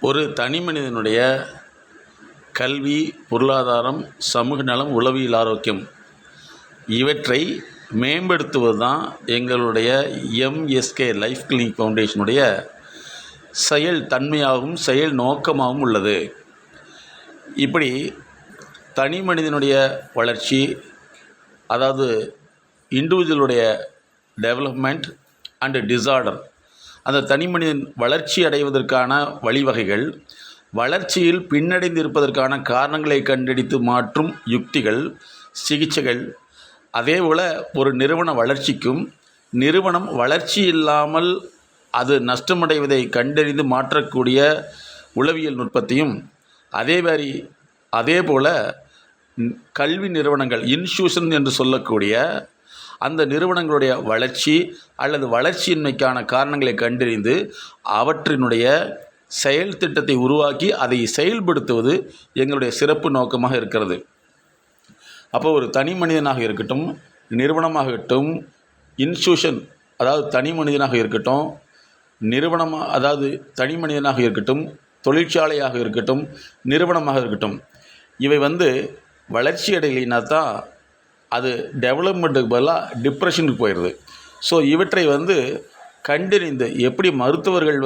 ஒரு தனி மனிதனுடைய கல்வி, பொருளாதாரம், சமூக நலம், உளவியல் ஆரோக்கியம் இவற்றை மேம்படுத்துவது தான் எங்களுடைய எம்எஸ்கே லைஃப் கிளினிக் ஃபவுண்டேஷனுடைய செயல் தன்மையாகவும் செயல் நோக்கமாகவும் உள்ளது. இப்படி தனி மனிதனுடைய வளர்ச்சி, அதாவது இண்டிவிஜுவலுடைய டெவலப்மெண்ட் அண்டு டிஸார்டர், அந்த தனி மனிதன் வளர்ச்சி அடைவதற்கான வழிவகைகள், வளர்ச்சியில் பின்னடைந்து இருப்பதற்கான காரணங்களை கண்டறிந்து மாற்றும் யுக்திகள், சிகிச்சைகள், அதேபோல் ஒரு நிறுவன வளர்ச்சிக்கும் நிறுவனம் வளர்ச்சி இல்லாமல் அது நஷ்டமடைவதை கண்டறிந்து மாற்றக்கூடிய உளவியல் நுட்பத்தையும், அதேபோல் கல்வி நிறுவனங்கள் இன்ஸ்டியூஷன் என்று சொல்லக்கூடிய அந்த நிறுவனங்களுடைய வளர்ச்சி அல்லது வளர்ச்சியின்மைக்கான காரணங்களை கண்டறிந்து அவற்றினுடைய செயல் திட்டத்தை உருவாக்கி அதை செயல்படுத்துவது எங்களுடைய சிறப்பு நோக்கமாக இருக்கிறது. அப்போ ஒரு தனி மனிதனாக இருக்கட்டும், நிறுவனமாக இருக்கட்டும், இன்ஸ்டியூஷன் அதாவது தனி மனிதனாக இருக்கட்டும், நிறுவனமாக அதாவது தனி மனிதனாக இருக்கட்டும், தொழிற்சாலையாக இருக்கட்டும், நிறுவனமாக இருக்கட்டும், இவை வளர்ச்சி அடையலைன்னா தான் அது டெவலப்மெண்ட்டுக்கு பதிலாக டிப்ரெஷனுக்கு போயிடுது. ஸோ இவற்றை கண்டறிந்து எப்படி மருத்துவர்கள்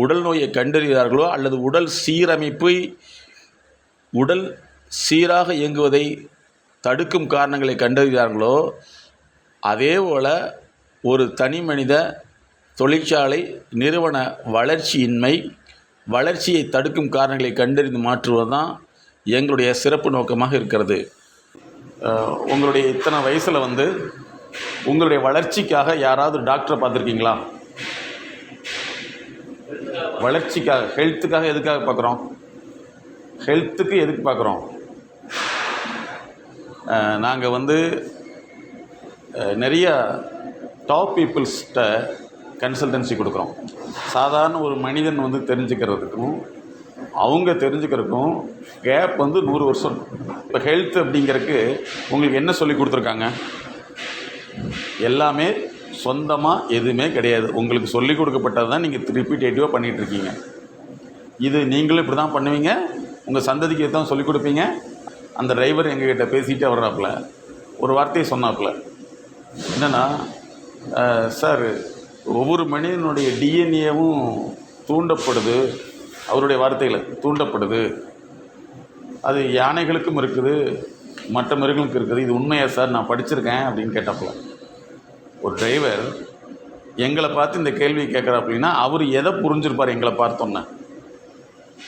உடல் நோயை கண்டறிகிறார்களோ அல்லது உடல் சீரமைப்பை உடல் சீராக இயங்குவதை தடுக்கும் காரணங்களை கண்டறிகிறார்களோ, அதேபோல் ஒரு தனி மனித தொழிற்சாலை நிறுவன வளர்ச்சியின்மை வளர்ச்சியை தடுக்கும் காரணங்களை கண்டறிந்து மாற்றுவது தான் எங்களுடைய சிறப்பு நோக்கமாக இருக்கிறது. உங்களுடைய இத்தனை வயசில் உங்களுடைய வளர்ச்சிக்காக யாராவது டாக்டரை பார்த்துருக்கீங்களா? வளர்ச்சிக்காக, ஹெல்த்துக்காக எதுக்காக பார்க்குறோம்? ஹெல்த்துக்கு எதுக்கு பார்க்குறோம்? நாங்கள் நிறைய டாப் பீப்புள்ஸ்கிட்ட கன்சல்டன்சி கொடுக்குறோம். சாதாரண ஒரு மனிதன் தெரிஞ்சுக்கிறதுக்கும் அவங்க தெரிஞ்சுக்கிறதுக்கும் கேப் 100 வருஷம். இப்போ ஹெல்த் அப்படிங்கிறதுக்கு உங்களுக்கு என்ன சொல்லி கொடுத்துருக்காங்க? எல்லாமே சொந்தமாக எதுவுமே கிடையாது. உங்களுக்கு சொல்லி கொடுக்கப்பட்டது தான் நீங்கள் ரிப்பீட்டேட்டிவாக பண்ணிகிட்ருக்கீங்க. இது நீங்களும் இப்படி தான் பண்ணுவீங்க, உங்கள் சந்ததிக்கு தான் சொல்லிக் கொடுப்பீங்க. அந்த டிரைவர் எங்ககிட்ட பேசிகிட்டே வர்றாப்புல ஒரு வார்த்தையை சொன்னாப்புல, என்னென்னா, சார் ஒவ்வொரு மனிதனுடைய டிஎன்ஏவும் தூண்டப்படுது, அவருடைய வார்த்தையில் தூண்டப்படுது, அது யானைகளுக்கும் இருக்குது, மற்ற மிருகங்களுக்கும் இருக்குது, இது உண்மையா சார்? நான் படிச்சிருக்கேன் அப்படின்னு கேட்டாப்புல. ஒரு டிரைவர் எங்களை பார்த்து இந்த கேள்வி கேட்குறாப்புலின்னா அவர் எதை புரிஞ்சிருப்பார்? எங்களை பார்த்தோன்னே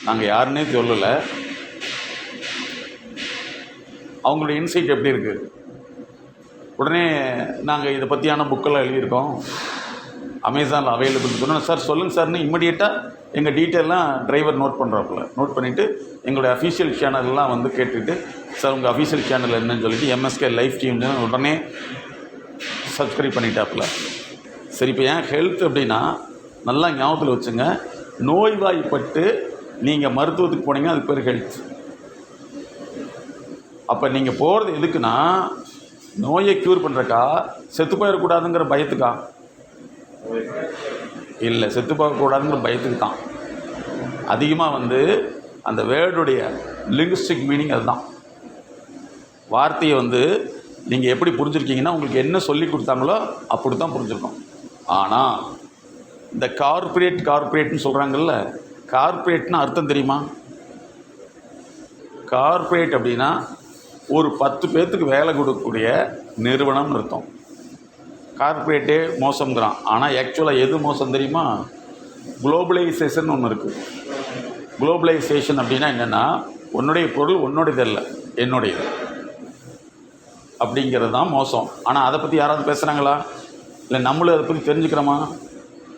நாங்கள் யாருன்னே சொல்லலை, அவங்களுடைய இன்சைட் எப்படி இருக்குது? உடனே நாங்கள் இதை பற்றியான புக்கெல்லாம் எழுதியிருக்கோம், அமேசானில் அவைலபிள் சொன்னோம். சார் சொல்லுங்கள் சார்னு இம்மிடியேட்டாக எங்கள் டீட்டெயிலாம் டிரைவர் நோட் பண்ணுறாப்புல. நோட் பண்ணிவிட்டு எங்களுடைய அஃபிஷியல் சேனல்லாம் கேட்டுட்டு, சார் உங்கள் அஃபிஷியல் சேனல் என்னன்னு சொல்லிவிட்டு எம்எஸ்கே லைஃப் டீம் உடனே சப்ஸ்கிரைப் பண்ணிட்டாப்புல. சரி, இப்போ ஏன் ஹெல்த் அப்படின்னா நல்லா ஞாபகத்தில் வச்சுங்க, நோய்வாய்ப்பட்டு நீங்கள் மருத்துவத்துக்கு போனீங்கன்னா அது பேர் ஹெல்த். அப்போ நீங்கள் போகிறது எதுக்குன்னா நோயை க்யூர் பண்ணுறக்கா, செத்து போயிடக்கூடாதுங்கிற பயத்துக்கா? இல்லை, செத்து போகக்கூடாதுங்கிற பயத்துக்கு தான். அதிகமாக அந்த வேர்டுடைய லிங்குஸ்டிக் மீனிங் அதுதான். வார்த்தையை நீங்கள் எப்படி புரிஞ்சுருக்கீங்கன்னா உங்களுக்கு என்ன சொல்லி கொடுத்தாங்களோ அப்படி தான் புரிஞ்சுருக்கோம். ஆனால் இந்த கார்ப்பரேட்னு சொல்கிறாங்கல்ல, கார்ப்பரேட்னு அர்த்தம் தெரியுமா? கார்ப்பரேட் அப்படின்னா ஒரு 10 பேர்த்துக்கு வேலை கொடுக்கக்கூடிய நிறுவனம்னு அர்த்தம். கார்ப்பரேட்டே மோசங்கிறான். ஆனால் ஆக்சுவலாக எது மோசம் தெரியுமா? குளோபலைசேஷன் ஒன்று இருக்குது. குளோபலைசேஷன் அப்படின்னா என்னென்னா, உன்னுடைய பொருள் உன்னோடையது இல்லை, என்னுடையது அப்படிங்கிறது தான் மோசம். ஆனால் அதை பற்றி யாராவது பேசுகிறாங்களா? இல்லை நம்மளும் அதை பற்றி தெரிஞ்சுக்கிறோமா?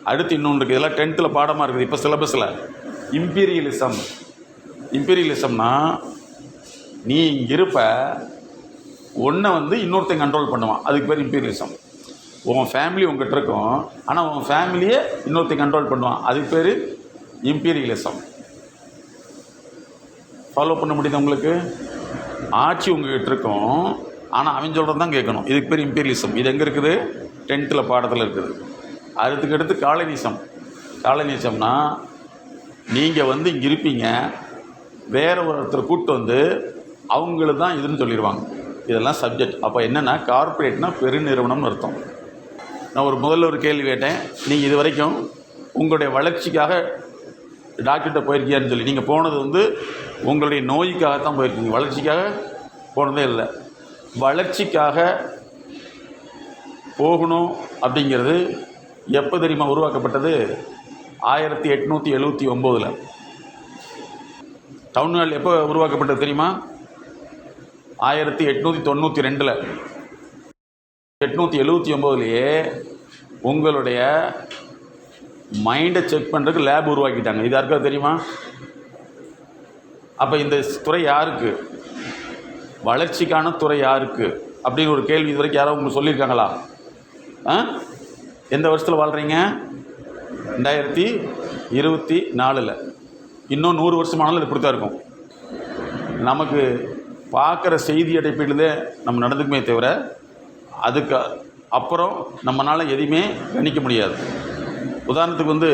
அடுத்து இன்னொன்று இருக்குது, இதெல்லாம் 10th பாடமாக இருக்குது இப்போ சிலபஸில். இம்பீரியலிசம்னா நீ இங்கே இருப்ப, ஒன்றை இன்னொருத்தன் கண்ட்ரோல் பண்ணுவான், அதுக்கு பேர் இம்பீரியலிசம். உன் ஃபேமிலி உங்கள்கிட்ட இருக்கும், ஆனால் உன் ஃபேமிலியை இன்னொருத்தன் கண்ட்ரோல் பண்ணுவான், அதுக்கு பேர் இம்பீரியலிசம். ஃபாலோ பண்ண முடியுது உங்களுக்கு? ஆட்சி உங்கள்கிட்ட இருக்கும், ஆனால் அவன் சொல்கிறது தான் கேட்கணும், இதுக்கு பேர் இம்பீரியலிசம். இது எங்கே இருக்குது? 10th பாடத்தில் இருக்குது. அதுக்கு அடுத்து காலனிசம்னா நீங்கள் வந்து இங்கே இருப்பீங்க, வேற ஒருத்தர் கூப்பிட்டு வந்து அவங்களுக்கு தான் இதுன்னு சொல்லிடுவாங்க. இதெல்லாம் சப்ஜெக்ட். அப்போ என்னென்னா கார்ப்பரேட்னா பெருநிறுவனம்னு அர்த்தம். நான் முதல்ல ஒரு கேள்வி கேட்டேன், நீங்கள் இது வரைக்கும் உங்களுடைய வளர்ச்சிக்காக டாக்டர்கிட்ட போயிருக்கியான்னு சொல்லி. நீங்கள் போனது வந்து உங்களுடைய நோய்க்காகத்தான் போயிருக்கீங்க, வளர்ச்சிக்காக போனதே இல்லை. வளர்ச்சிக்காக போகணும் அப்படிங்கிறது எப்போ தெரியுமா உருவாக்கப்பட்டது? 1879. டவுன் ஹால் எப்போ உருவாக்கப்பட்டது தெரியுமா? 1892. 879லேயே உங்களுடைய மைண்டை செக் பண்ணுறதுக்கு லேப் உருவாக்கிட்டாங்க. இது யாருக்காவது தெரியுமா? அப்போ இந்த துறை யாருக்கு? வளர்ச்சிக்கான துறை யாருக்கு அப்படின்னு ஒரு கேள்வி இது வரைக்கும் யாராவது உங்களுக்கு சொல்லியிருக்காங்களா? எந்த வருஷத்தில் வாழ்கிறீங்க? 2024. இன்னும் 100 வருஷமானாலும் இது இப்படி தான் இருக்கும். நமக்கு பார்க்குற செய்தி அடிப்படையிலே நம்ம நடந்துக்குமே தவிர அதுக்கு அப்புறம் நம்மளால் எதையுமே கணிக்க முடியாது. உதாரணத்துக்கு வந்து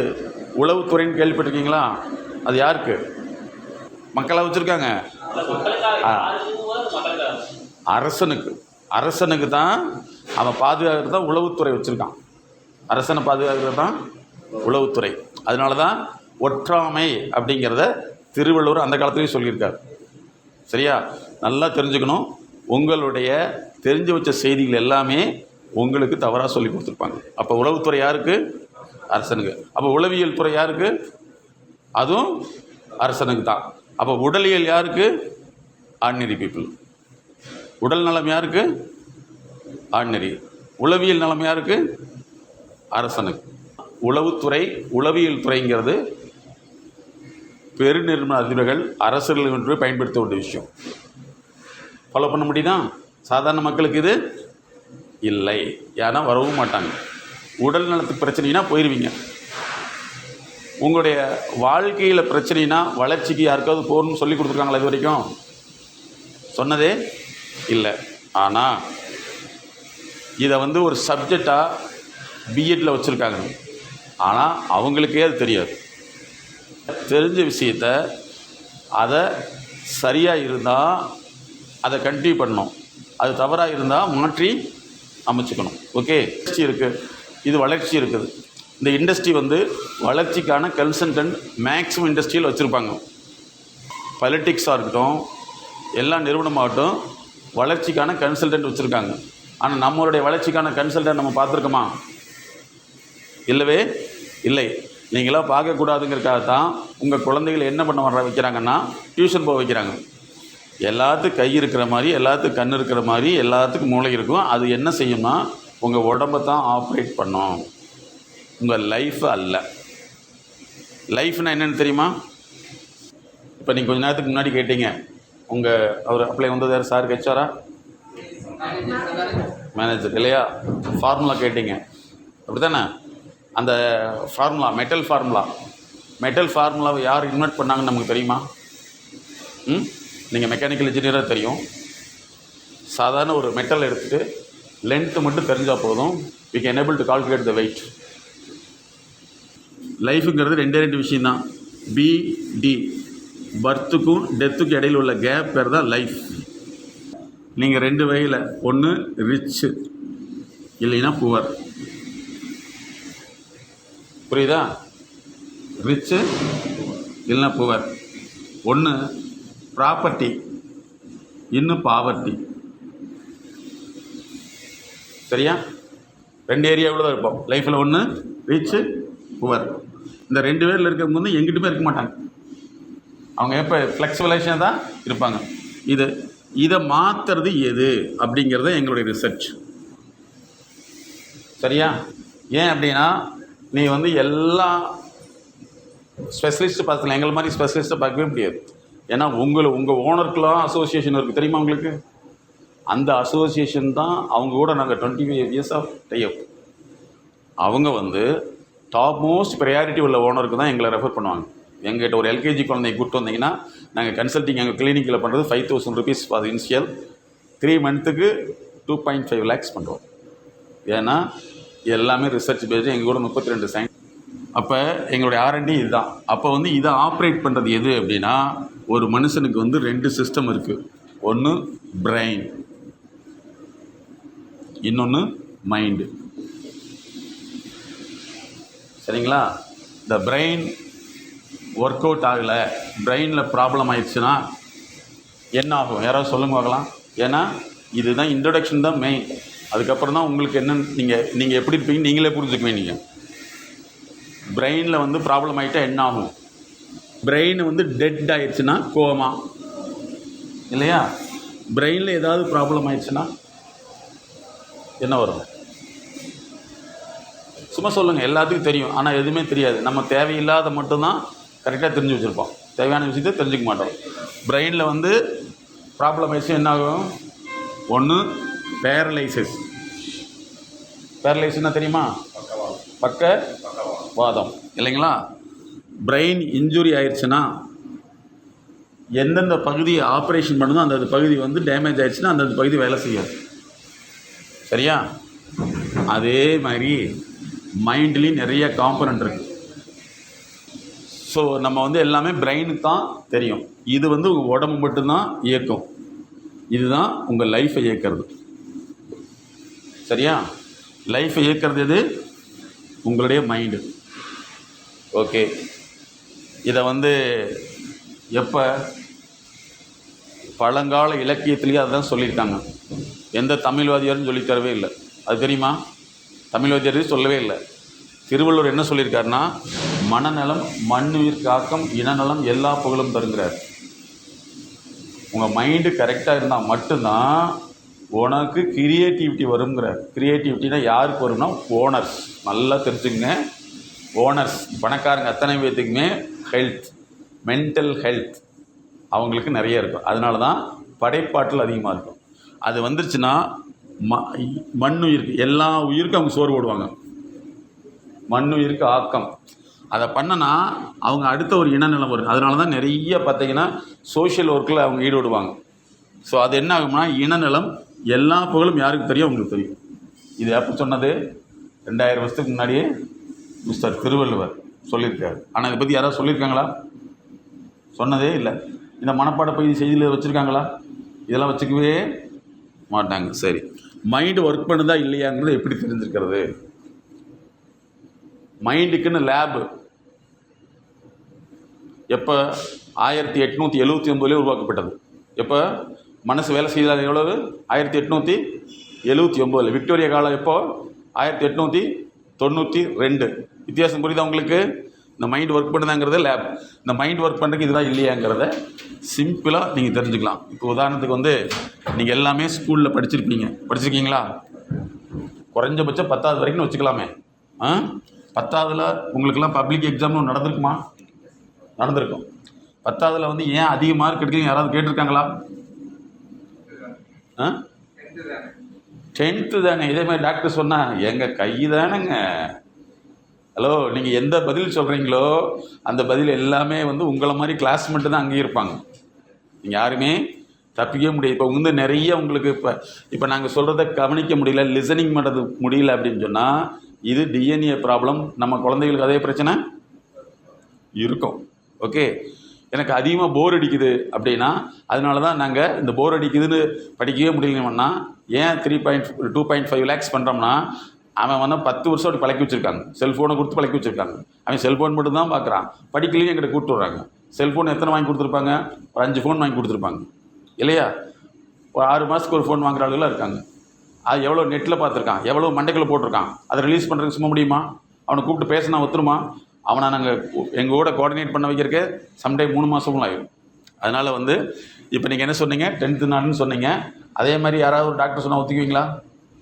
உளவுத்துறைன்னு கேள்விப்பட்டிருக்கீங்களா? அது யாருக்கு? மக்களாக வச்சுருக்காங்க? அரசனுக்கு தான். அவன் பாதுகாக்கிறது தான் உளவுத்துறை வச்சுருக்கான். அரசனை பாதுகாக்கிறது தான் உளவுத்துறை. அதனால தான் ஒற்றாமை அப்படிங்கிறத திருவள்ளுவர் அந்த காலத்துலேயும் சொல்லியிருக்கார். சரியா? நல்லா தெரிஞ்சுக்கணும். உங்களுடைய தெரிஞ்சு வச்ச செய்திகள் எல்லாமே உங்களுக்கு தவறாக சொல்லி கொடுத்துருப்பாங்க. அப்போ உளவுத்துறை யாருக்கு? அரசனுக்கு. அப்போ உளவியல் துறை யாருக்கு? அதுவும் அரசனுக்கு தான். அப்போ உடலியல் யாருக்கு? Ordinary people. உடல் நலம் யாருக்கு? ஆர்டினரி. உளவியல் நலம் யாருக்கு? அரசனுக்கு. உளவுத்துறை, உளவியல் துறைங்கிறது பெருநிறுவன அதிபர்கள், அரசர்கள் என்று பயன்படுத்த வேண்டிய விஷயம். ஃபாலோ பண்ண முடியுதா? சாதாரண மக்களுக்கு இது இல்லை, ஏன்னா வரவும் மாட்டாங்க. உடல் நலத்துக்கு பிரச்சனைனா போயிடுவீங்க. உங்களுடைய வாழ்க்கையில் பிரச்சனைனா வளர்ச்சிக்கு யாருக்காவது போகணும்னு சொல்லி கொடுத்துருக்காங்களா? இது வரைக்கும் சொன்னதே இல்லை. ஆனால் இதை வந்து ஒரு சப்ஜெக்டாக பிஎட்டில் வச்சுருக்காங்க. ஆனால் அவங்களுக்கே அது தெரியாது. தெரிஞ்ச விஷயத்த அதை சரியாக இருந்தால் அதை கண்டினியூ பண்ணணும், அது தவறாக இருந்தால் மாற்றி அமைச்சுக்கணும். ஓகே, இண்டஸ்ட்ரி இருக்குது, இது வளர்ச்சி இருக்குது. இந்த இண்டஸ்ட்ரி வந்து வளர்ச்சிக்கான கன்சல்டன்ட் மேக்ஸிமம் இண்டஸ்ட்ரியில் வச்சுருப்பாங்க. பாலிட்டிக்ஸாக இருக்கட்டும், எல்லா நிறுவனமாகட்டும் வளர்ச்சிக்கான கன்சல்டன்ட் வச்சுருக்காங்க. ஆனால் நம்மளுடைய வளர்ச்சிக்கான கன்சல்டன்ட் நம்ம பார்த்துருக்கோமா? இல்லவே இல்லை. நீங்களாம் பார்க்கக்கூடாதுங்கிறதுக்காக தான் உங்கள் குழந்தைகள் என்ன பண்ண வைக்கிறாங்கன்னா டியூஷன் போக வைக்கிறாங்க. எல்லாத்துக்கும் கை இருக்கிற மாதிரி, எல்லாத்துக்கும் கண் இருக்கிற மாதிரி, எல்லாத்துக்கும் மூளை இருக்கும். அது என்ன செய்யும்னா உங்கள் உடம்பை தான் ஆப்ரேட் பண்ணும், உங்கள் லைஃபை அல்ல. லைஃப்னா என்னென்னு தெரியுமா? இப்போ நீங்கள் கொஞ்சம் நேரத்துக்கு முன்னாடி கேட்டீங்க, அவர் அப்ளை வந்தது யார்? சார் ஹெச்ஆரா மேனேஜர் இல்லையா? ஃபார்முலா கேட்டீங்க, அப்படி தானே? அந்த ஃபார்முலா மெட்டல் ஃபார்முலாவை யார் இன்வெர்ட் பண்ணாங்கன்னு நமக்கு தெரியுமா? நீங்கள் மெக்கானிக்கல் இன்ஜினியராக தெரியும். சாதாரண ஒரு மெட்டல் எடுத்துகிட்டு லென்த்து மட்டும் தெரிஞ்சால் போதும், we can able to calculate the weight. லைஃபுங்கிறது ரெண்டு விஷயந்தான். பிடி, பர்த்துக்கும் டெத்துக்கும் இடையில் உள்ள கேப் பேர் தான் லைஃப். நீங்கள் 2 வகையில், ஒன்று ரிச்சு இல்லைன்னா புவர். புரியுதா? ரிச்சு இல்லைன்னா புவர். ஒன்று ப்ராப்பர்ட்டி, இன்னும் பாவர்ட்டி. சரியா? 2 ஏரியாவில் தான் இருப்போம் லைஃப்பில். ஒன்று ரிச்சு, புவர். இந்த 2 பேரில் இருக்கும்போது எங்கிட்டுமே இருக்க மாட்டாங்க. அவங்க எப்போ ஃப்ளெக்சிபிளைசேஷன் தான் இருப்பாங்க. இதை மாற்றுறது எது அப்படிங்கிறத எங்களுடைய ரிசர்ச். சரியா? ஏன் அப்படின்னா நீ வந்து எல்லா ஸ்பெஷலிஸ்ட்டு பார்த்துல எங்களை மாதிரி ஸ்பெஷலிஸ்ட்டை பார்க்கவே முடியாது. ஏன்னா உங்கள் ஓனருக்கெலாம் அசோசியேஷன் இருக்குது தெரியுமா உங்களுக்கு? அந்த அசோசியேஷன் தான் அவங்க கூட நாங்கள் 25 years ஆஃப் டைப். அவங்க வந்து டாப் மோஸ்ட் ப்ரையாரிட்டி உள்ள ஓனருக்கு தான் எங்களை ரெஃபர் பண்ணுவாங்க. எங்கள்கிட்ட ஒரு எல்கேஜி குழந்தைய கூப்பிட்டு வந்தீங்கன்னா நாங்கள் கன்சல்ட்டிங் எங்கள் கிளினிக்கில் பண்ணுறது 5000 rupees for initial. 3 months 2.5 lakhs பண்ணுறோம். ஏன்னா எல்லாமே ரிசர்ச் பேஸ்டு. எங்கள் கூட 32 சயின்ஸ் அப்போ எங்களுடைய R&D இதுதான். அப்போ வந்து இதை ஆப்ரேட் பண்ணுறது எது அப்படின்னா, ஒரு மனுஷனுக்கு வந்து 2 சிஸ்டம் இருக்குது. ஒன்று பிரெயின், இன்னொன்று மைண்டு. சரிங்களா? இந்த பிரெயின் ஒர்க் அவுட் ஆகலை, பிரெயினில் ப்ராப்ளம் ஆயிடுச்சுன்னா என்ன ஆகும்? யாராவது சொல்லுங்க பார்க்கலாம். ஏன்னா இதுதான் இன்ட்ரடக்ஷன் தான் மெயின். அதுக்கப்புறம் தான் உங்களுக்கு என்னன்னு நீங்கள் எப்படி இருப்பீங்க நீங்களே புரிஞ்சுக்குவீங்க. நீங்கள் பிரெயினில் வந்து ப்ராப்ளம் ஆகிட்டா என்ன ஆகும்? பிரெயின் வந்து டெட் ஆயிடுச்சுன்னா கோமா இல்லையா? பிரெயினில் ஏதாவது ப்ராப்ளம் ஆயிடுச்சுன்னா என்ன வரும்? சும்மா சொல்லுங்கள். எல்லாத்துக்கும் தெரியும், ஆனால் எதுவுமே தெரியாது. நம்ம தேவையில்லாத மட்டும்தான் கரெக்டாக தெரிஞ்சு வச்சுருப்போம், தேவையான விஷயத்தை தெரிஞ்சுக்க மாட்டோம். பிரெயினில் வந்து ப்ராப்ளம் ஆயிடுச்சு என்ன ஆகும்? ஒன்று பேரலைசிஸ். பேரலைசிஸ்னா தெரியுமா? பக்கவாதம் இல்லைங்களா? பிரெயின் இன்ஜுரி ஆயிடுச்சுன்னா எந்தெந்த பகுதியை ஆப்ரேஷன் பண்ணணும் அந்த பகுதி வந்து டேமேஜ் ஆயிடுச்சுன்னா அந்த பகுதி வேலை செய்யாது. சரியா? அதே மாதிரி மைண்ட்லேயும் நிறைய காம்பனண்ட் இருக்குது. ஸோ நம்ம வந்து எல்லாமே பிரெயினுக்கு தான் தெரியும். இது வந்து உங்கள் உடம்பு மட்டும்தான் இயக்கும். இதுதான் உங்கள் லைஃப்பை இயக்கிறது. சரியா? லைஃப்பை இயக்கிறது எது? உங்களுடைய மைண்டு. ஓகே, இதை வந்து எப்போ பழங்கால இலக்கியத்திலேயே அதுதான் சொல்லியிருக்காங்க. எந்த தமிழ்வாதியாரும் சொல்லித்தரவே இல்லை. அது தெரியுமா? தமிழ்வாதியாரே சொல்லவே இல்லை. திருவள்ளுவர் என்ன சொல்லியிருக்காருன்னா, மனநலம் மண்ணுயிர் காக்கம் இனநலம் எல்லா புகழும் தருங்கிறார். உங்கள் மைண்டு கரெக்டாக இருந்தால் மட்டும்தான் உனக்கு கிரியேட்டிவிட்டி வருங்கிறார். கிரியேட்டிவிட்டினா யாருக்கு வரும்னா ஓனர்ஸ். நல்லா தெரிஞ்சுங்க. ஓனர்ஸ் பணக்காரங்க அத்தனை பேர்த்துக்குமே ஹெல்த், மென்டல் ஹெல்த் அவங்களுக்கு நிறைய இருக்கும். அதனால தான் படைப்பாற்றல் அதிகமாக இருக்கும். அது வந்துருச்சுன்னா மண்ணுயிருக்கு, எல்லா உயிருக்கும் அவங்க சோறு போடுவாங்க. மண்ணுயிருக்கு ஆக்கம். அதை பண்ணனா அவங்க அடுத்த ஒரு இனநிலம் வரும். அதனால தான் நிறைய பார்த்தீங்கன்னா சோஷியல் ஒர்க்கில் அவங்க ஈடுபடுவாங்க. ஸோ அது என்ன ஆகும்னா இனநிலம் எல்லா புகழும் யாருக்கு தெரியும்? அவங்களுக்கு தெரியும். இது எப்போ சொன்னது? 2000 வருஷத்துக்கு முன்னாடியே மிஸ்டர் திருவள்ளுவர் சொல்லியிருக்காரு. ஆனால் இதை பற்றி யாராவது சொல்லியிருக்காங்களா? சொன்னதே இல்லை. இந்த மனப்பாட பகுதி செய்தியில் வச்சுருக்காங்களா? இதெல்லாம் வச்சுக்கவே மாட்டாங்க. சரி, மைண்டு ஒர்க் பண்ணுதா இல்லையாங்கிறது எப்படி தெரிஞ்சுக்கிறது? மைண்டுக்குன்னு லேபு எப்போ 1879 உருவாக்கப்பட்டது. எப்போ மனசு வேலை செய்தால் எவ்வளவு? 1879. விக்டோரியா காலம் எப்போ? 1892. வித்தியாசம் புரியுதா உங்களுக்கு? இந்த மைண்ட் ஒர்க் பண்ணுதாங்கிறத லேப். இந்த மைண்ட் ஒர்க் பண்ணுறதுக்கு இதுதான் இல்லையாங்கிறத சிம்பிளாக நீங்கள் தெரிஞ்சுக்கலாம். இப்போ உதாரணத்துக்கு வந்து நீங்கள் எல்லாமே ஸ்கூலில் படிச்சிருக்கீங்களா? குறைஞ்சபட்சம் 10வது வரைக்கும் வச்சுக்கலாமே. 10வதுல உங்களுக்கெல்லாம் பப்ளிக் எக்ஸாம்னு நடந்திருக்குமா? நடந்திருக்கும். 10வதுல வந்து ஏன் அதிக மார்க் எடுக்கிறீங்க யாராவது கேட்டிருக்காங்களா? 10th தானே. இதே மாதிரி டாக்டர் சொன்னால் எங்கள் கை தானேங்க. ஹலோ, நீங்கள் எந்த பதில் சொல்கிறீங்களோ அந்த பதில் எல்லாமே வந்து உங்களை மாதிரி கிளாஸ்மேட்டு தான் அங்கேயும் இருப்பாங்க. நீங்கள் யாருமே தப்பிக்கவே முடியாது. இப்போ வந்து நிறைய உங்களுக்கு இப்போ நாங்கள் சொல்கிறத கவனிக்க முடியல, லிசனிங் பண்ணுறது முடியல அப்படின்னு சொன்னால் இது டிஎன்ஏ ப்ராப்ளம். நம்ம குழந்தைகளுக்கு அதே பிரச்சனை இருக்கும். ஓகே, எனக்கு அதிகமாக போர் அடிக்குது அப்படின்னா அதனால தான் நாங்கள் இந்த போர் அடிக்குதுன்னு படிக்கவே முடியலன்னா ஏன் 2.5 lakhs பண்ணுறோம்னா அவன் வந்து 10 வருஷம் அப்படி பழக்கி வச்சுருக்காங்க. செல்ஃபோனை கொடுத்து பழக்கி வச்சுருக்காங்க. அவன் செல்ஃபோன் மட்டும் தான் பார்க்குறான். படிக்கலையும் எங்கிட்ட கூப்பிட்டு வர்றாங்க. செல்ஃபோன் எத்தனை வாங்கி கொடுத்துருப்பாங்க? ஒரு 5 ஃபோன் வாங்கி கொடுத்துருப்பாங்க இல்லையா? ஒரு 6 மாதத்துக்கு ஒரு ஃபோன் வாங்குற ஆளுகளாக இருக்காங்க. அது எவ்வளோ நெட்டில் பார்த்துருக்கான், எவ்வளோ மண்டைக்குள்ளே போட்டிருக்கான். அதை ரிலீஸ் பண்ணுறதுக்கு சும்மா முடியுமா? அவனை கூப்பிட்டு பேசினா ஒத்துருமா? அவனை நாங்கள் எங்கள் கூட கோஆர்டினேட் பண்ண வைக்கிறதுக்கு சம்டைம் 3 மாதமும் ஆகிடும். அதனால் வந்து இப்போ நீங்கள் என்ன சொன்னீங்க? 10th நாள்னு சொன்னீங்க. அதே மாதிரி யாராவது ஒரு டாக்டர் சொன்னால் ஒத்துக்குவீங்களா?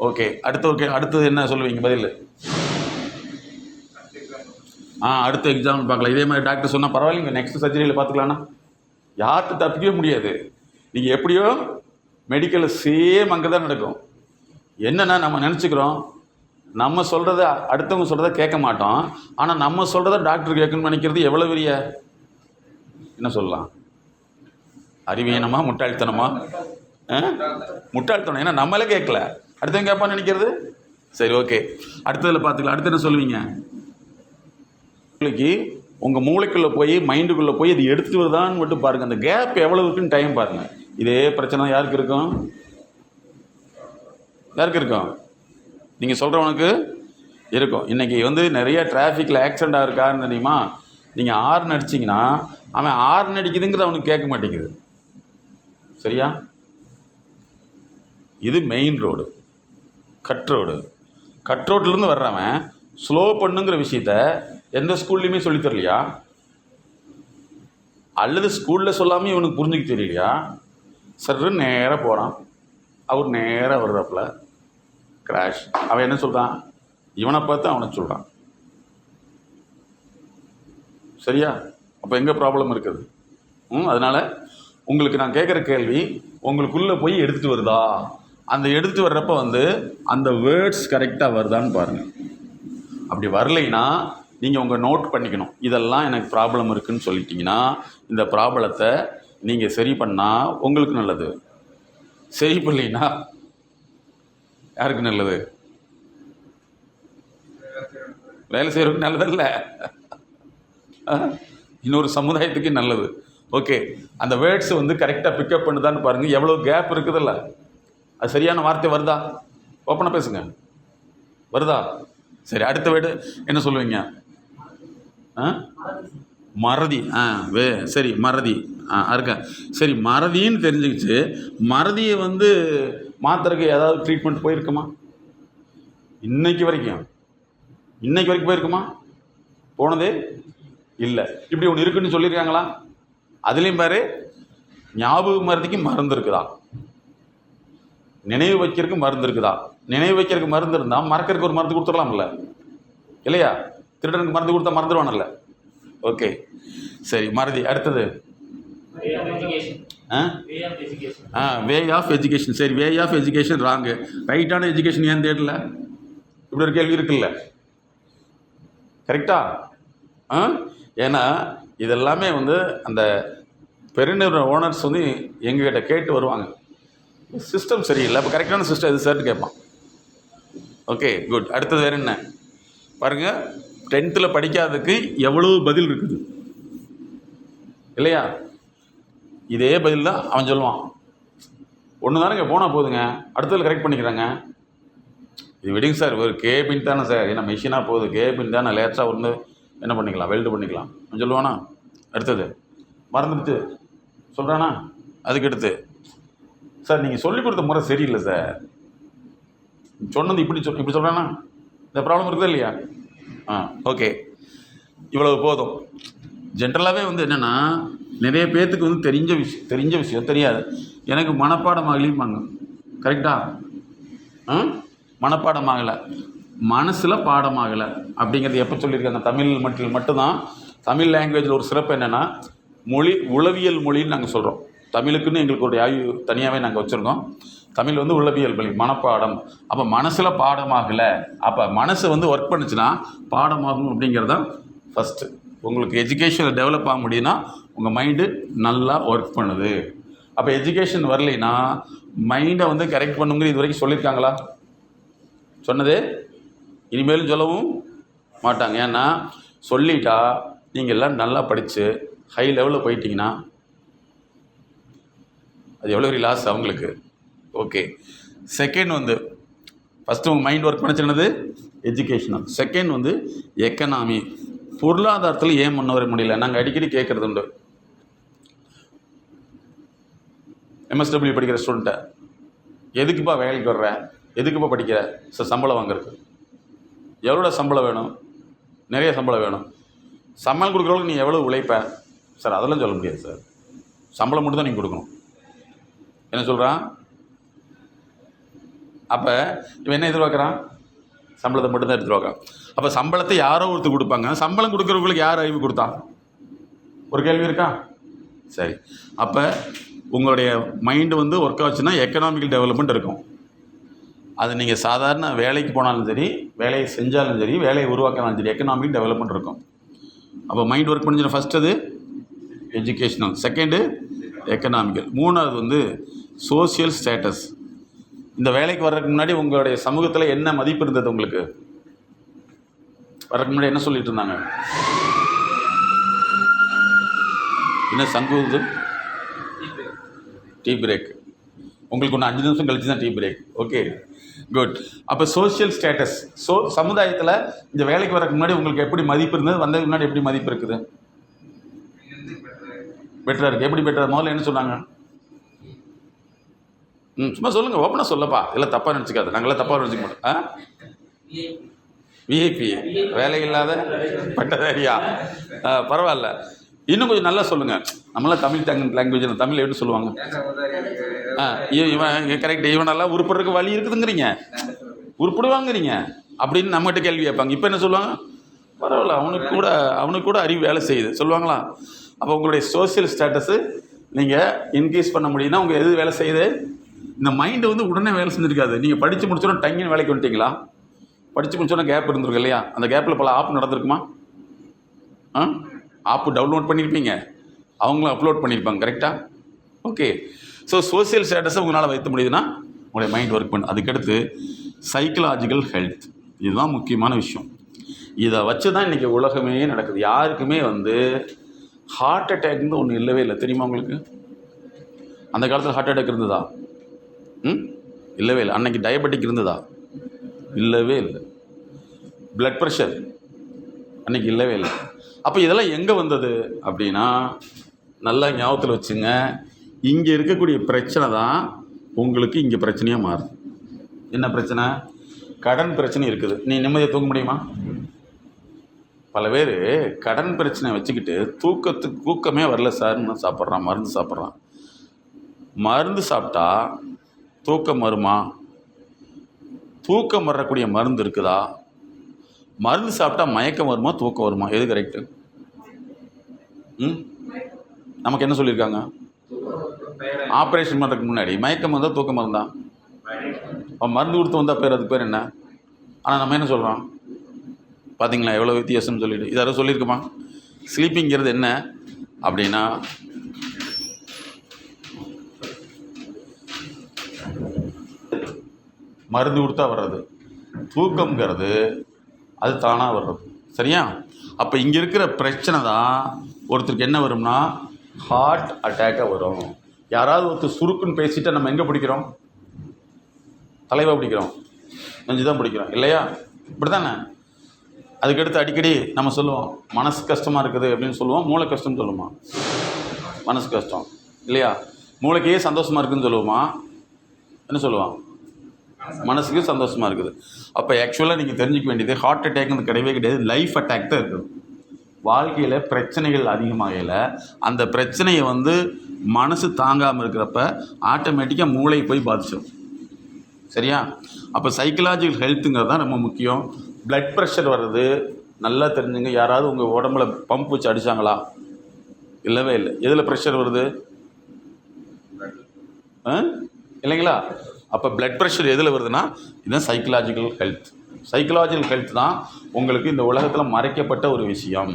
ஓகே, அடுத்தது என்ன சொல்லுவீங்க பதில்? அடுத்த எக்ஸாம்பிள் பார்க்கலாம். இதே மாதிரி டாக்டர் சொன்னால் பரவாயில்லைங்க, நெக்ஸ்ட் சர்ஜரியில் பார்த்துக்கலான்னா யார்கிட்ட தப்பிக்கவே முடியாது. நீங்கள் எப்படியோ மெடிக்கலில் சேம் அங்கே தான் நடக்கும். என்னென்னா நம்ம நினச்சிக்கிறோம் நம்ம சொல்கிறத அடுத்தவங்க சொல்கிறத கேட்க மாட்டோம். ஆனால் நம்ம சொல்கிறத டாக்டர் கேட்கணும்னு நினைக்கிறது எவ்வளோ பெரிய என்ன சொல்லலாம், அறிவீனமா முட்டாள்தனமா? முட்டாள்தனம். ஏன்னா நம்மளே கேட்கல, அடுத்தவங்க கேட்பான்னு நினைக்கிறது. சரி, ஓகே, அடுத்ததில் பார்த்துக்கலாம். அடுத்து என்ன சொல்லுவீங்க? உங்களுக்கு உங்கள் மூளைக்குள்ளே போய் மைண்டுக்குள்ளே போய் இது எடுத்துகிட்டு வருதான்னு மட்டும் பாருங்கள். அந்த கேப் எவ்வளோ இருக்குன்னு டைம் பாருங்கள். இதே பிரச்சனை யாருக்கு இருக்கும்? யாருக்கு இருக்கும்? நீங்கள் சொல்கிறவனுக்கு இருக்கும். இன்றைக்கி வந்து நிறைய டிராஃபிக்கில் ஆக்சிடெண்ட் ஆகிருக்காருன்னு தெரியுமா? நீங்கள் ஹார்ன் அடிச்சிங்கன்னா அவன் ஹார்ன் அடிக்குதுங்கிறது அவனுக்கு கேட்க மாட்டேங்குது. சரியா? இது main road, cut road. Cut ரோட்லேருந்து வர்றவன் ஸ்லோ பண்ணுங்கிற விஷயத்த எந்த ஸ்கூல்லையுமே சொல்லித் தரலையா? அல்லது ஸ்கூலில் சொல்லாமல் இவனுக்கு புரிஞ்சுக்க தெரியலையா? சர்ன்னு நேராக போகிறான், அவர் நேராக வர்றப்பல கிராஷ். அவன் என்ன சொல்கிறான்? இவனை பார்த்து அவனை சொல்கிறான். சரியா? அப்போ எங்கே ப்ராப்ளம் இருக்குது? அதனால் உங்களுக்கு நான் கேட்குற கேள்வி, உங்களுக்குள்ளே போய் எடுத்துகிட்டு வருதா? அந்த எடுத்துகிட்டு வர்றப்ப வந்து அந்த வேர்ட்ஸ் கரெக்டாக வருதான்னு பாருங்கள். அப்படி வரலைன்னா நீங்கள் உங்கள் நோட் பண்ணிக்கணும். இதெல்லாம் எனக்கு ப்ராப்ளம் இருக்குதுன்னு சொல்லிட்டீங்கன்னா இந்த ப்ராப்ளத்தை நீங்கள் சரி பண்ணால் உங்களுக்கு நல்லது. சரி பண்ணலைன்னா யாருக்கு நல்லது? வேலை செய்கிறவருக்கு நல்லதில்லை, இன்னொரு சமுதாயத்துக்கு நல்லது. ஓகே, அந்த வேர்ட்ஸ் வந்து கரெக்டாக பிக்கப் பண்ணுதான்னு பாருங்கள். எவ்வளோ கேப் இருக்குதில்ல? அது சரியான வார்த்தை வருதா? ஓப்பனாக பேசுங்க. வருதா? சரி, அடுத்த வேர்டு என்ன சொல்லுவீங்க? மறதி. சரி, மறதி இருக்க. சரி, மறதின்னு தெரிஞ்சுக்கிச்சு. மறதியை வந்து மாத்திரைக்கு ஏதாவது ட்ரீட்மெண்ட் போயிருக்குமா? இன்னைக்கு வரைக்கும் போயிருக்குமா? போனதே இல்லை. இப்படி ஒன்று இருக்குன்னு சொல்லியிருக்காங்களா? அதுலேயும் பாரு, ஞாபக மறதிக்கு மருந்து இருக்குதா? நினைவு வைக்கிறதுக்கு மருந்து இருக்குதா? நினைவு வைக்கிறதுக்கு மருந்து இருந்தால் மறக்கிறதுக்கு ஒரு மருந்து கொடுத்துடலாம்ல, இல்லையா? திருடனுக்கு மருந்து கொடுத்தா மறந்துடுவானல்ல. ஓகே, சரி, மறதி. அடுத்தது வே ஆஃப் எஜுகேஷன். சரி, வே ஆஃப் எஜுகேஷன் ராங்கு. ரைட்டான எஜுகேஷன் ஏன் தேடல? இப்படி ஒரு கேள்வி இருக்குல்ல, கரெக்டா? ஏன்னா இதெல்லாமே வந்து அந்த பெருநிறுவன ஓனர்ஸ் வந்து எங்ககிட்ட கேட்டு வருவாங்க, சிஸ்டம் சரியில்லை, இப்போ கரெக்டான சிஸ்டம் எது சார்ட்டு கேட்பான். Okay, good. அடுத்தது வேறு என்ன பாருங்கள். 10th படிக்காததுக்கு எவ்வளோ பதில் இருக்குது, இல்லையா? இதே பதில் தான் அவன் சொல்லுவான். ஒன்று தானேங்க போனால் போதுங்க, அடுத்ததில் கரெக்ட் பண்ணிக்கிறாங்க. இது விடுங்க சார், ஒரு கேபின் தானே சார், ஏன்னா மிஷினாக போகுது, கேபின் தானே, லேட்டாக வந்து என்ன பண்ணிக்கலாம், வெல்டு பண்ணிக்கலாம் அவன் சொல்லுவானா? அடுத்தது மறந்துடுச்சு சொல்கிறானா? அதுக்கு எடுத்து சார் நீங்கள் சொல்லிக் கொடுத்த முறை சரியில்லை சார், சொன்னது இப்படி சொல்கிறானா? இந்த ப்ராப்ளம் இருக்குதா இல்லையா? ஓகே, இவ்வளவு போதும். ஜென்ரலாகவே வந்து என்னென்னா, நிறைய பேர்த்துக்கு வந்து தெரிஞ்ச விஷயம் தெரியாது. எனக்கு மனப்பாடமாகலிம்பாங்க, கரெக்டாக? மனப்பாடமாகலை, மனசில் பாடமாகலை அப்படிங்கிறது எப்போ சொல்லியிருக்காங்க? தமிழ் மட்டும்தான். தமிழ் லாங்குவேஜில் ஒரு சிறப்பு என்னென்னா, உளவியல் மொழின்னு நாங்கள் சொல்கிறோம். தமிழுக்குன்னு எங்களுக்கு ஒரு ஆய்வு தனியாகவே நாங்கள் வச்சுருக்கோம். தமிழ் வந்து உளவியல் மொழி, மனப்பாடம். அப்போ மனசில் பாடமாகலை, அப்போ மனசு வந்து ஒர்க் பண்ணுச்சுன்னா பாடமாகும் அப்படிங்கிறது தான் ஃபஸ்ட்டு. உங்களுக்கு எஜுகேஷனில் டெவலப் ஆக முடியும்னா உங்கள் மைண்டு நல்லா ஒர்க் பண்ணுது. அப்போ எஜுகேஷன் வரலைன்னா மைண்டை வந்து கரெக்ட் பண்ணுங்கிற இது வரைக்கும் சொல்லியிருக்காங்களா? சொன்னதே இனிமேலும் சொல்லவும் மாட்டாங்க. ஏன்னா சொல்லிட்டா நீங்கள் எல்லாம் நல்லா படித்து ஹை லெவலில் போயிட்டீங்கன்னா அது எவ்வளோ பெரிய லாஸ் அவங்களுக்கு. ஓகே, செகண்ட் வந்து ஃபஸ்ட்டு உங்கள் மைண்ட் ஒர்க் பண்ணிச்சுனது எஜுகேஷனல். செகண்ட் வந்து எக்கனாமி, பொருளாதாரத்தில் ஏன் முன்ன வர முடியல? நாங்கள் அடிக்கடி கேட்குறது உண்டு. எம்எஸ்டபிள்யூ படிக்கிற ஸ்டூடெண்ட்டை, எதுக்குப்பா வேலைக்கு வர்ற, எதுக்குப்பா படிக்கிற? சார் சம்பளம் வாங்குறது. எவ்வளோ சம்பளம் வேணும்? நிறைய சம்பளம் வேணும். சம்பளம் கொடுக்குறவங்களுக்கு நீ எவ்வளோ உழைப்ப? சார் அதெல்லாம் சொல்ல முடியாது சார், சம்பளம் மட்டும் தான் நீங்கள் கொடுக்கணும். என்ன சொல்கிறான்? அப்போ இவன் என்ன எதிர்பார்க்குறான்? சம்பளத்தை மட்டும்தான் எதிர்பார்க்குறான். அப்போ சம்பளத்தை யாரோ ஒருத்தர் கொடுப்பாங்க, சம்பளம் கொடுக்குறவங்களுக்கு யார் அறிவு கொடுத்தா? ஒரு கேள்வி இருக்கா? சரி, அப்போ உங்களுடைய மைண்டு வந்து ஒர்க் ஆச்சுன்னா எக்கனாமிக்கல் டெவலப்மெண்ட் இருக்கும். அது நீங்கள் சாதாரண வேலைக்கு போனாலும் சரி, வேலையை செஞ்சாலும் சரி, வேலையை உருவாக்கினாலும் சரி, எக்கனாமிக் டெவலப்மெண்ட் இருக்கும். அப்போ மைண்ட் ஒர்க் பண்ணிச்சுன்னா ஃபஸ்ட்டு அது எஜுகேஷ்னல், செகண்டு எக்கனாமிக்கல், மூணாவது வந்து சோசியல் ஸ்டேட்டஸ். இந்த வேலைக்கு வர்றதுக்கு முன்னாடி உங்களுடைய சமூகத்தில் என்ன மதிப்பு இருந்தது உங்களுக்கு? வரக்கு முன்னாடி என்ன சொல்லிட்டு இருந்தாங்க? என்ன சங்குது? Tea break. உங்களுக்கு ஒன்று 5 நிமிஷம் கழிச்சு தான் டீ பிரேக். Okay, good. அப்போ சோஷியல் ஸ்டேட்டஸ். சமுதாயத்தில் இந்த வேலைக்கு வரக்கு முன்னாடி உங்களுக்கு எப்படி மதிப்பு இருந்தது, வந்ததுக்கு முன்னாடி எப்படி மதிப்பு இருக்குது? பெட்டராக இருக்குது. எப்படி பெட்டராக? முதல்ல என்ன சொன்னாங்க? சும்மா சொல்லுங்கள், ஓப்பனாக சொல்லப்பா. இல்லை தப்பாக நினச்சிக்காது, நாங்களாம் தப்பாக நினச்சிக்க மாட்டோம். விஐபி, வேலை இல்லாத பட்டதாரியா? பரவாயில்ல, இன்னும் கொஞ்சம் நல்லா சொல்லுங்கள். நம்மளாம் தமிழ் லாங்குவேஜ், தமிழ் எப்படி சொல்லுவாங்க? இவன் கரெக்ட், இவனெல்லாம் உருப்படுறதுக்கு வழி இருக்குதுங்கிறீங்க, உருப்படுவாங்கிறீங்க அப்படின்னு நம்மகிட்ட கேள்வி கேட்பாங்க. இப்போ என்ன சொல்லுவாங்க? பரவாயில்ல, அவனுக்கு கூட அறிவு வேலை செய்யுது சொல்லுவாங்களா? அப்போ உங்களுடைய சோசியல் ஸ்டேட்டஸு நீங்கள் இன்க்ரீஸ் பண்ண முடியும்னா உங்கள் எது வேலை செய்யுது? இந்த மைண்டு வந்து உடனே வேலை செஞ்சுருக்காது. நீங்கள் படித்து முடிச்சோன்னா டங்கின்னு வேலைக்கு வந்துட்டீங்களா? படித்து முடிச்சோன்னா கேப் இருந்திருக்கு இல்லையா? அந்த கேப்பில் பல ஆப் நடந்திருக்குமா? ஆப்பு டவுன்லோட் பண்ணியிருப்பீங்க, அவங்களும் அப்லோட் பண்ணியிருப்பாங்க. கரெக்டாக? ஓகே. ஸோ சோசியல் ஸ்டேட்டஸை உங்களால் வைக்க முடியுதுன்னா உங்களுடைய மைண்ட் ஒர்க் பண்ணு. அதுக்கடுத்து சைக்கலாஜிக்கல் ஹெல்த், இதுதான் முக்கியமான விஷயம். இதை வச்சு தான் இன்றைக்கி உலகமே நடக்குது. யாருக்குமே வந்து ஹார்ட் அட்டாக்னு ஒன்று இல்லவே இல்லை, தெரியுமா உங்களுக்கு? அந்த காலத்தில் ஹார்ட் அட்டாக் இருந்ததா? இல்லவே இல்லை. அன்னைக்கு டயபெட்டிக் இருந்ததா? இல்லவே இல்லை. பிளட் ப்ரெஷர் அன்றைக்கி இல்லவே இல்லை. அப்போ இதெல்லாம் எங்கே வந்தது அப்படின்னா, நல்லா ஞாபகத்தில் வச்சுங்க, இங்கே இருக்கக்கூடிய பிரச்சனை தான் உங்களுக்கு இங்கே பிரச்சனையாக மாறுது. என்ன பிரச்சனை? கடன் பிரச்சனை இருக்குது. நீ நிம்மதியை தூங்க முடியுமா? பல பேர் கடன் பிரச்சனை வச்சுக்கிட்டு தூக்கமே வரல சார்னு சாப்பிட்றான், மருந்து சாப்பிட்றான். மருந்து சாப்பிட்டா தூக்கம் வருமா? தூக்கம் வரக்கூடிய மருந்து இருக்குதா? மருந்து சாப்பிட்டா மயக்கம் வருமா, தூக்கம் வருமா? எது கரெக்டு? நமக்கு என்ன சொல்லியிருக்காங்க? ஆப்ரேஷன் பண்ணுறதுக்கு முன்னாடி மயக்கம் வந்தால் தூக்கம் இருந்தா, மருந்து கொடுத்து வந்தால் பேர், அதுக்கு பேர் என்ன? ஆனால் நம்ம என்ன சொல்கிறோம் பார்த்தீங்களா, எவ்வளோ வித்தியாசம்னு சொல்லிட்டு. இதை யாரும் சொல்லியிருக்குமா? ஸ்லீப்பிங்கிறது என்ன அப்படின்னா, மருந்து கொடுத்தா வர்றது. தூக்கம்ங்கிறது அது தானாக வர்றது. சரியா? அப்போ இங்கே இருக்கிற பிரச்சனை தான் ஒருத்தருக்கு என்ன வரும்னா ஹார்ட் அட்டாக்காக வரும். யாராவது ஒருத்தர் சுருக்குன்னு பேசிட்டு நம்ம எங்கே பிடிக்கிறோம்? தலைவாக பிடிக்கிறோம், நெஞ்சு தான் பிடிக்கிறோம் இல்லையா? இப்படி தானே? அதுக்கடுத்து அடிக்கடி நம்ம சொல்லுவோம் மனசு கஷ்டமாக இருக்குது அப்படின்னு சொல்லுவோம். மூளை கஷ்டம்னு சொல்லுவோமா? மனசு கஷ்டம் இல்லையா? மூளைக்கே சந்தோஷமாக இருக்குதுன்னு சொல்லுவோமா? என்ன சொல்லுவான்? மனசுக்கு சந்தோஷமாக இருக்குது. அப்போ ஆக்சுவலாக நீங்கள் தெரிஞ்சிக்க வேண்டியது ஹார்ட் அட்டாக்னு கிடையவே கிடையாது, லைஃப் அட்டாக் தான் இருக்குது. வாழ்க்கையில் பிரச்சனைகள் அதிகமாகல அந்த பிரச்சனையை வந்து மனசு தாங்காமல் இருக்கிறப்ப ஆட்டோமேட்டிக்காக மூளை போய் பாதிச்சிடும். சரியா? அப்போ சைக்கலாஜிக்கல் ஹெல்த்துங்கிறது தான் ரொம்ப முக்கியம். பிளட் ப்ரெஷர் வர்றது நல்லா தெரிஞ்சுங்க. யாராவது உங்கள் உடம்புல பம்ப் வச்சு அடித்தாங்களா? இல்லவே இல்லை. எதில் ப்ரெஷர் வருது? இல்லைங்களா? அப்போ பிளட் ப்ரெஷர் எதில் வருதுன்னா இதுதான் சைக்கலாஜிக்கல் ஹெல்த். சைக்கலாஜிக்கல் ஹெல்த் தான் உங்களுக்கு இந்த உலகத்தில் மறைக்கப்பட்ட ஒரு விஷயம்.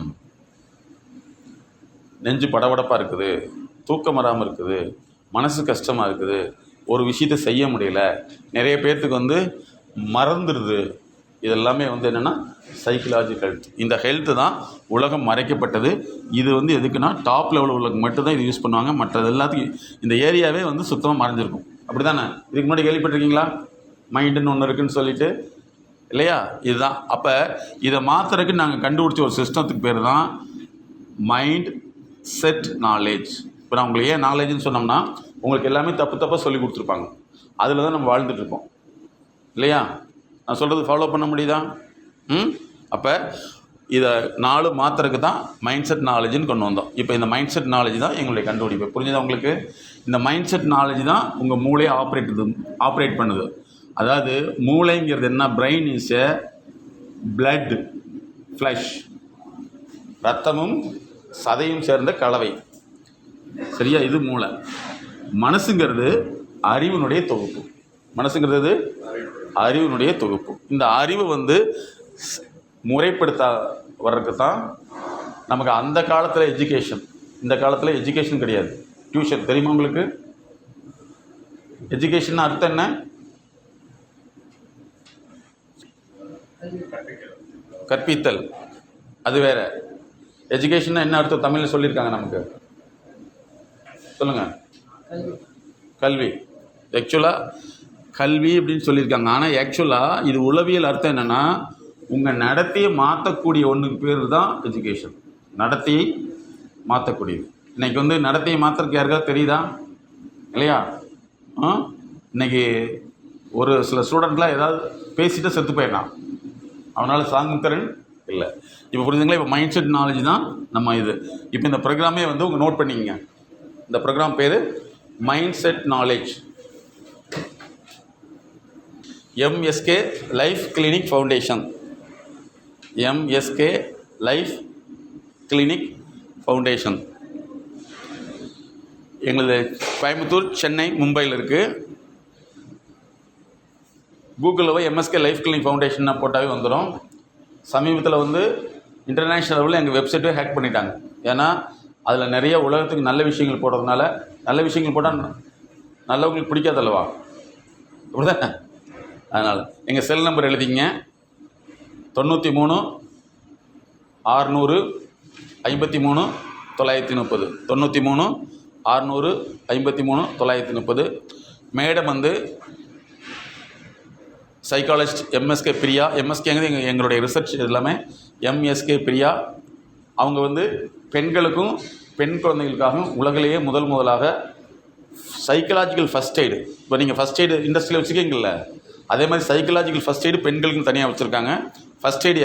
நெஞ்சு படபடப்பாக இருக்குது, தூக்கம் வராமல் இருக்குது, மனசு கஷ்டமாக இருக்குது, ஒரு விஷயத்தை செய்ய முடியல, நிறைய பேர்த்துக்கு வந்து மறந்துடுது. இதெல்லாமே வந்து என்னென்னா சைக்கலாஜிக்கல் ஹெல்த். இந்த ஹெல்த்து தான் உலகம் மறைக்கப்பட்டது. இது வந்து எதுக்குன்னா டாப் லெவலில் உள்ளவங்க மட்டும்தான் இது யூஸ் பண்ணுவாங்க. மற்றது எல்லாத்துக்கும் இந்த ஏரியாவே வந்து சுத்தமாக மறைஞ்சிருக்கும். அப்படி தானே? இதுக்கு முன்னாடி கேள்விப்பட்டிருக்கீங்களா? மைண்டுன்னு ஒன்று இருக்குதுன்னு சொல்லிட்டு இல்லையா? இதுதான். அப்போ இதை மாற்றுறதுக்கு நாங்கள் கண்டுபிடிச்ச ஒரு சிஸ்டத்துக்கு பேர் தான் மைண்ட் செட் நாலேஜ். இப்போ நான் உங்களுக்கு ஏன் நாலேஜ்னு சொன்னோம்னா உங்களுக்கு எல்லாமே தப்பாக சொல்லி கொடுத்துருப்பாங்க. அதில் தான் நம்ம வாழ்ந்துட்டுருக்கோம் இல்லையா? நான் சொல்கிறது ஃபாலோ பண்ண முடியுதா? அப்போ இதை 4 மாத்திரக்கு தான் மைண்ட் செட் நாலேஜ்னு கொண்டு வந்தோம். இப்போ இந்த மைண்ட் செட் நாலேஜ் தான் எங்களுடைய கண்டுபிடிப்பு. புரிஞ்சுதா உங்களுக்கு? இந்த மைண்ட் செட் நாலேஜ் தான் உங்கள் மூளையை ஆப்ரேட் பண்ணுது. அதாவது மூளைங்கிறது என்ன? Brain is a blood flesh, ரத்தமும் சதையும் சேர்ந்த கலவை. சரியா? இது மூளை. மனசுங்கிறது அறிவினுடைய தொகுப்பு. மனசுங்கிறது அறிவினுடைய தொகுப்பு. இந்த அறிவு வந்து முறைப்படுத்த வர்றதுக்கு தான் நமக்கு அந்த காலத்தில் எஜுகேஷன். இந்த காலத்தில் எஜுகேஷன் கிடையாது, டியூஷன். தெரியுமா உங்களுக்கு? எஜுகேஷன் அர்த்தம் என்ன? கற்பித்தல், அது வேறு. எஜுகேஷன்னா என்ன அர்த்தம் தமிழில் சொல்லியிருக்காங்க நமக்கு? சொல்லுங்கள். கல்வி. ஆக்சுவலாக கல்வி அப்படின்னு சொல்லியிருக்காங்க. ஆனால் ஆக்சுவலாக இது உளவியல் அர்த்தம் என்னென்னா, உங்கள் நடத்தையை மாற்றக்கூடிய ஒன்றுக்கு பேர் தான் எஜுகேஷன். நடத்தையை மாற்றக்கூடியது. இன்றைக்கி வந்து நடத்தையை மாற்றுறதுக்கு யாருக்காவது தெரியுதா? இல்லையா? இன்றைக்கி ஒரு சில ஸ்டூடெண்ட்லாம் ஏதாவது பேசிட்டு செத்து போயிடலாம், அவனால் சாங்குத்திறன் இல்லை. இப்போ புரிஞ்சுங்களா? இப்போ மைண்ட் செட் நாலேஜ் தான் நம்ம இது. இப்போ இந்த ப்ரோக்ராமே வந்து உங்கள் நோட் பண்ணிக்கங்க. இந்த ப்ரோக்ராம் பேர் mind set knowledge. MSK life clinic foundation. MSK life clinic foundation எங்களது கோயம்புத்தூர், சென்னை, மும்பையில் இருக்குது. கூகுளில் போய் எம்எஸ்கே லைஃப் கிளினிக் ஃபவுண்டேஷன் போட்டாவே வந்துடும். சமீபத்தில் வந்து இன்டர்நேஷ்னல் லெவலில் எங்கள் வெப்சைட்டே ஹேக் பண்ணிட்டாங்க. ஏன்னா அதில் நிறைய உலகத்துக்கு நல்ல விஷயங்கள் போடுறதுனால, நல்ல விஷயங்கள் போட்டால் நல்லவங்களுக்கு பிடிக்காதல்லவா, இப்படிதானே? அதனால் எங்கள் செல் நம்பர் எழுதிங்க. 93 600 53 930. 93 600 53 930. மேடம் வந்து சைக்காலஜிஸ்ட் எம்எஸ்கே பிரியா. எம்எஸ்கேங்கிறது எங்களுடைய ரிசர்ச் எல்லாமே எம்எஸ்கே பிரியா. அவங்க வந்து பெண்களுக்கும் பெண் குழந்தைகளுக்காகவும் உலகிலேயே முதலாக சைக்கலாஜிக்கல் ஃபஸ்ட் எய்டு, இப்போ நீங்கள் ஃபஸ்ட் எய்டு இண்டஸ்ட்ரியில் வச்சுருக்கீங்கள, அதே மாதிரி சைக்கலாஜிக்கல் ஃபஸ்ட் எய்டு பெண்களுக்கும் தனியாக வச்சுருக்காங்க. ஃபஸ்ட் எய்டு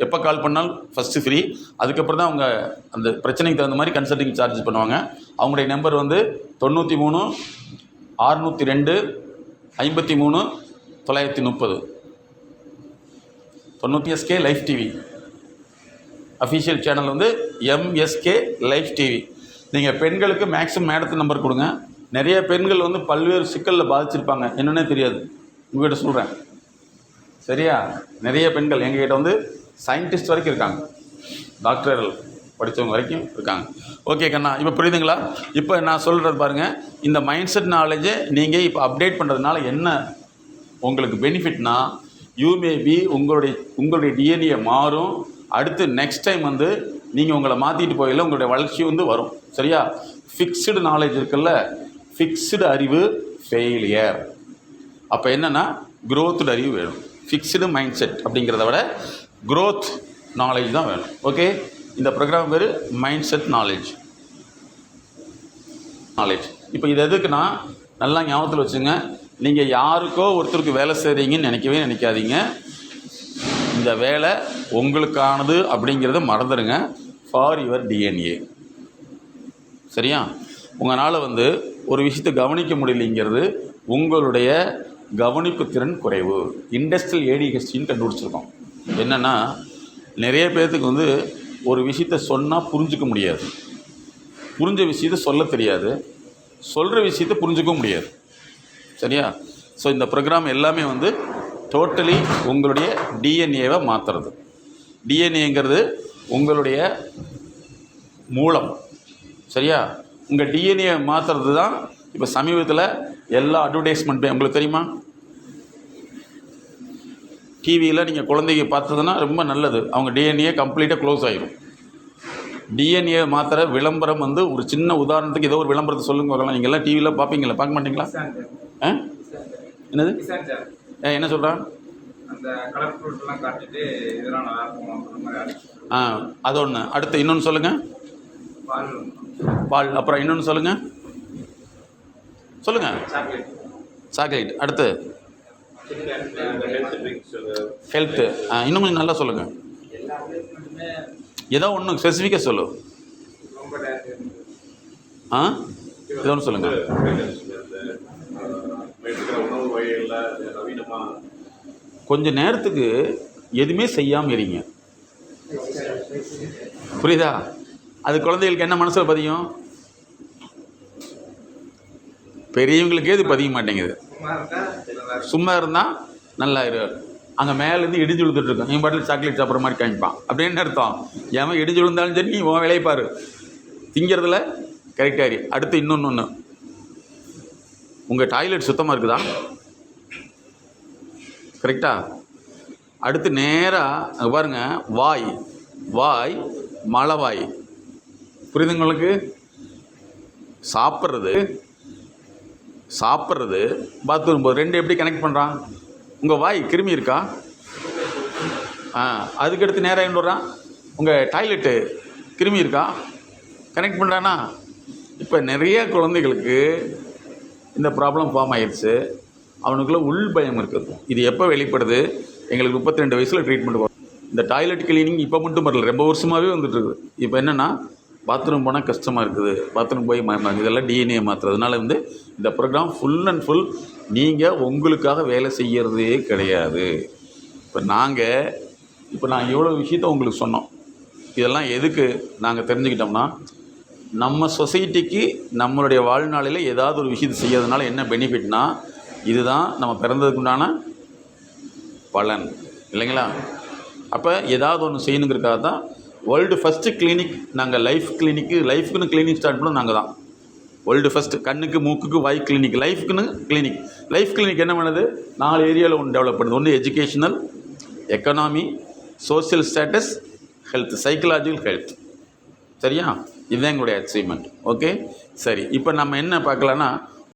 எப்போ கால் பண்ணாலும் ஃபஸ்ட்டு ஃப்ரீ. அதுக்கப்புறம் தான் அவங்க அந்த பிரச்சனைக்கு தகுந்த மாதிரி கன்சல்டிங் சார்ஜஸ் பண்ணுவாங்க. அவங்களுடைய நம்பர் வந்து 93 602 53 930. 90 SK life TV official channel வந்து எம்எஸ்கே லைஃப் டிவி. நீங்கள் பெண்களுக்கு மேக்ஸிமம் மேடத்து நம்பர் கொடுங்க. நிறைய பெண்கள் வந்து பல்வேறு சிக்கலில் பாதிச்சிருப்பாங்க, என்னன்னே தெரியாது. உங்கள்கிட்ட சொல்கிறேன், சரியா? நிறைய பெண்கள் எங்ககிட்ட வந்து சயின்டிஸ்ட் வரைக்கும் இருக்காங்க, டாக்டர்கள் படித்தவங்க வரைக்கும் இருக்காங்க. ஓகே கண்ணா, இப்போ புரியுதுங்களா? இப்போ நான் சொல்கிறது பாருங்கள். இந்த மைண்ட் செட் நாலேஜை நீங்கள் இப்போ அப்டேட் பண்ணுறதுனால என்ன உங்களுக்கு பெனிஃபிட்னா, யூமேபி உங்களுடைய டிஎன்ஏ மாறும். அடுத்து நெக்ஸ்ட் டைம் வந்து நீங்கள் உங்களை மாற்றிட்டு போயில உங்களுடைய வளர்ச்சி வந்து வரும், சரியா? ஃபிக்ஸ்டு நாலேஜ் இருக்குல்ல, ஃபிக்ஸ்டு அறிவு ஃபெயிலியர். அப்போ என்னென்னா க்ரோத்து அறிவு வேணும். ஃபிக்ஸ்டு மைண்ட் செட் அப்படிங்கிறத விட க்ரோத் நாலேஜ் தான் வேணும். ஓகே, இந்த ப்ரோக்ராம் பேர் மைண்ட் செட் நாலேஜ். இப்போ இது எதுக்குன்னா, நல்லா ஞாபகத்தில் வச்சுங்க, நீங்கள் யாருக்கோ ஒருத்தருக்கு வேலை செய்கிறீங்கன்னு நினைக்காதீங்க. இந்த வேலை உங்களுக்கானது அப்படிங்கிறத மறந்துடுங்க. ஃபார் யுவர் டிஎன்ஏ, சரியா? உங்களால் வந்து ஒரு விஷயத்தை கவனிக்க முடியலைங்கிறது உங்களுடைய கவனிப்பு திறன் குறைவு. இண்டஸ்ட்ரியல் ஏடிஹெச்டின்னு கண்டுபிடிச்சிருக்கோம். என்னென்னா, நிறைய பேர்த்துக்கு வந்து ஒரு விஷயத்தை சொன்னால் புரிஞ்சிக்க முடியாது, புரிஞ்ச விஷயத்தை சொல்ல தெரியாது, சொல்கிற விஷயத்தை புரிஞ்சிக்கவும் முடியாது, சரியா? ஸோ இந்த ப்ரோக்ராம் எல்லாமே வந்து டோட்டலி உங்களுடைய டிஎன்ஏவை மாற்றுறது. டிஎன்ஏங்கிறது உங்களுடைய மூலம், சரியா? உங்கள் டிஎன்ஏ மாற்றுறது தான். இப்போ சமீபத்தில் எல்லா அட்வர்டைஸ்மெண்ட்டும் உங்களுக்கு தெரியுமா? டிவியில் நீங்கள் குழந்தைங்க பார்த்ததுன்னா ரொம்ப நல்லது, அவங்க டிஎன்ஏ கம்ப்ளீட்டாக க்ளோஸ் ஆகிடும். டிஎன்ஏ மாத்திர விளம்பரம் வந்து ஒரு சின்ன உதாரணத்துக்கு ஏதோ ஒரு விளம்பரத்தை சொல்லுங்க பார்க்கலாம். நீங்கள் எல்லாம் டிவியில் பார்ப்பீங்களா, பார்க்க மாட்டீங்களா? என்னது? என்ன சொல்கிறான்? அது ஒன்று. அடுத்து இன்னொன்று சொல்லுங்கள். பால். அப்புறம் இன்னொன்று சொல்லுங்கள். சாக்லேட். அடுத்து ஹெல்த்து. இன்னும் கொஞ்சம் நல்லா சொல்லுங்கள். ஏதோ ஒன்று ஸ்பெசிஃபிக்காக சொல்லு. ஏதோ ஒன்று சொல்லுங்கள். கொஞ்ச நேரத்துக்கு எதுவுமே செய்யாமல் இருங்க, புரியுதா? அது குழந்தைகளுக்கு என்ன மனசில் பதியும்? பெரியவங்களுக்கே இது பதிய மாட்டேங்குது. சும்மா இருந்தால் நல்லா இரு, அங்கே மேலேருந்து இடிஞ்சு விழுந்துட்டு இருக்கோம், என் பாட்டில் சாக்லேட் சாப்பிட்ற மாதிரி காமிப்பான். அப்படின்னு அர்த்தம், ஏன் இடிஞ்சு விழுந்தாலும் சரி நீ உன் வேலையை பாரு, திங்கிறதுல கரெக்டாக. அடுத்து இன்னொன்று, உங்கள் டாய்லெட் சுத்தமாக இருக்குதா? கரெக்டாக அடுத்து நேராக பாருங்கள், வாய் வாய் மலவாய். புரியுது உங்களுக்கு? சாப்பிட்றது பாத்ரூம் போது ரெண்டு எப்படி கனெக்ட் பண்ணுறான்? உங்கள் வாய் கிருமி இருக்கா? அதுக்கடுத்து நேராக என்ன வர்றான்? உங்கள் டாய்லெட்டு கிருமி இருக்கா? கனெக்ட் பண்ணுறானா? இப்போ நிறைய குழந்தைகளுக்கு இந்த ப்ராப்ளம் ஃபார்ம் ஆயிடுச்சு. அவனுக்குள்ள உள் பயம் இருக்குது. இது எப்போ வெளிப்படுது? எங்களுக்கு 32 வயசில் ட்ரீட்மெண்ட் வரும். இந்த டாய்லெட் கிளீனிங் இப்போ மட்டும் வரல, ரொம்ப வருஷமாகவே வந்துட்டுருக்குது. இப்போ என்னென்னா, பாத்ரூம் போனால் கஷ்டமாக இருக்குது, பாத்ரூம் போய் இதெல்லாம் டிஎன்ஏ மாற்றுறதுனால இந்த ப்ரோக்ராம் ஃபுல் அண்ட் ஃபுல் நீங்கள் உங்களுக்காக வேலை செய்கிறதே கிடையாது. இப்போ நான் எவ்வளோ விஷயத்த உங்களுக்கு சொன்னோம். இதெல்லாம் எதுக்கு நாங்கள் தெரிஞ்சுக்கிட்டோம்னா, நம்ம சொசைட்டிக்கு நம்மளுடைய வாழ்நாளில் ஏதாவது ஒரு விஷயத்தை செய்யறதுனால என்ன பெனிஃபிட்னா, இதுதான் நம்ம பிறந்ததுக்கு உண்டான பலன் இல்லைங்களா? அப்போ ஏதாவது ஒன்று செய்யணுங்கிறதுக்காக தான் வேர்ல்டு ஃபஸ்ட்டு கிளினிக் நாங்கள் லைஃப்க்குன்னு கிளினிக் ஸ்டார்ட் பண்ணோம். நாங்கள் தான் வேர்ல்டு ஃபஸ்ட்டு கண்ணுக்கு மூக்குக்கு வாய் கிளினிக், லைஃப்க்குன்னு கிளினிக். லைஃப் கிளினிக் என்ன பண்ணுது? 4 ஏரியாவில் ஒன்று டெவலப் பண்ணுது. ஒன்று educational, economy, social status, health, psychological health. சரியா? இதுதான் எங்களுடைய அச்சீவ்மெண்ட். ஓகே, சரி. இப்போ நம்ம என்ன பார்க்கலான்னா,